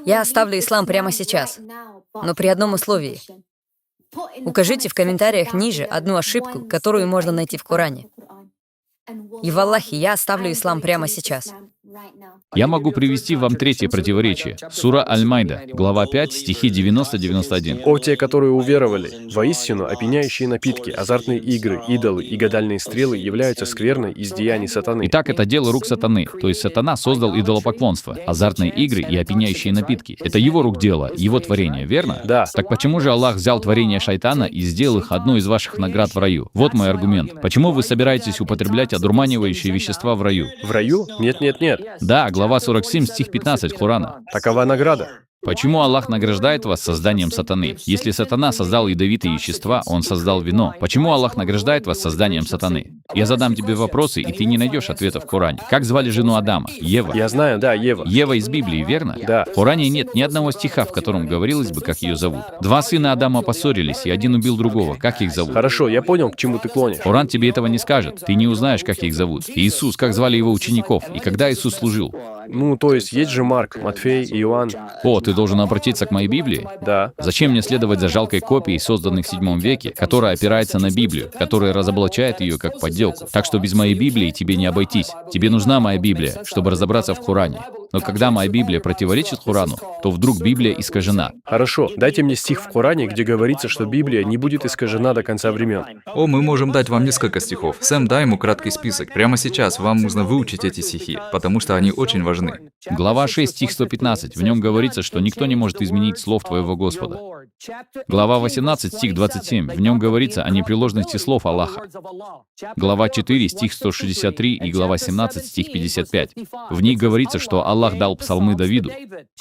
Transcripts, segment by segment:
Я оставлю ислам прямо сейчас, но при одном условии. Укажите в комментариях ниже одну ошибку, которую можно найти в Коране. И в Аллахе, я оставлю ислам прямо сейчас. Я могу привести вам третье противоречие. Сура Аль-Майда, глава 5, стихи 90-91. «О те, которые уверовали! Воистину, опьяняющие напитки, азартные игры, идолы и гадальные стрелы являются скверной из деяний сатаны». Итак, это дело рук сатаны. То есть сатана создал идолопоклонство, азартные игры и опьяняющие напитки. Это его рук дело, его творение, верно? Да. Так почему же Аллах взял творение шайтана и сделал их одной из ваших наград в раю? Вот мой аргумент. Почему вы собираетесь употреблять одурманивающие вещества в раю? В раю? Нет. Да, глава 47, стих 15 Корана. Такова награда. Почему Аллах награждает вас созданием сатаны? Если сатана создал ядовитые вещества, он создал вино. Почему Аллах награждает вас созданием сатаны? Я задам тебе вопросы, и ты не найдешь ответа в Коране. Как звали жену Адама? Ева. Я знаю, да, Ева. Ева из Библии, верно? Да. В Коране нет ни одного стиха, в котором говорилось бы, как ее зовут. Два сына Адама поссорились, и один убил другого. Как их зовут? Хорошо, я понял, к чему ты клонишь. Коран тебе этого не скажет. Ты не узнаешь, как их зовут. Иисус, как звали его учеников, и когда Иисус служил. Ну, то есть же Марк, Матфей, Иоанн. О, ты должен обратиться к моей Библии? Да. Зачем мне следовать за жалкой копией, созданной в VII веке, которая опирается на Библию, которая разоблачает ее как подделку? Так что без моей Библии тебе не обойтись. Тебе нужна моя Библия, чтобы разобраться в Коране. Но когда моя Библия противоречит Корану, то вдруг Библия искажена. Хорошо, дайте мне стих в Коране, где говорится, что Библия не будет искажена до конца времен. О, мы можем дать вам несколько стихов. Сэм, дай ему краткий список. Прямо сейчас вам нужно выучить эти стихи, потому что они очень важны. Глава 6, стих 115. В нем говорится, что никто не может изменить слов твоего Господа. Глава 18, стих 27. В нем говорится о непреложности слов Аллаха. Глава 4, стих 163 и глава 17, стих 55. В них говорится, что Аллах дал псалмы Давиду.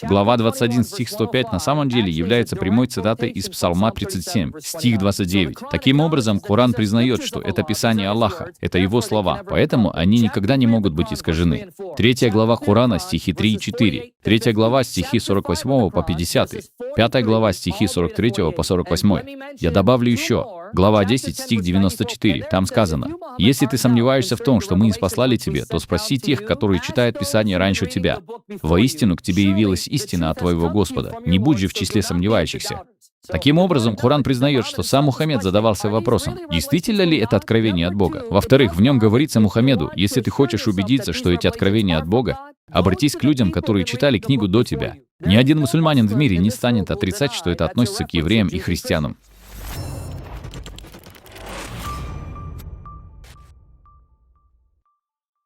Глава 21, стих 105 на самом деле является прямой цитатой из Псалма 37, стих 29. Таким образом, Коран признает, что это Писание Аллаха, это Его слова, поэтому они никогда не могут быть искажены. 3 глава Корана, стихи 3 и 4. 3 глава, стихи 48 по 50. 5 глава, стихи 43 по 48. Я добавлю еще. Глава 10, стих 94. Там сказано: «Если ты сомневаешься в том, что мы ниспослали тебе, то спроси тех, которые читают Писание раньше тебя. Воистину к тебе явилась истина от твоего Господа. Не будь же в числе сомневающихся». Таким образом, Коран признает, что сам Мухаммед задавался вопросом, действительно ли это откровение от Бога. Во-вторых, в нем говорится Мухаммеду: если ты хочешь убедиться, что эти откровения от Бога, обратись к людям, которые читали книгу до тебя. Ни один мусульманин в мире не станет отрицать, что это относится к евреям и христианам.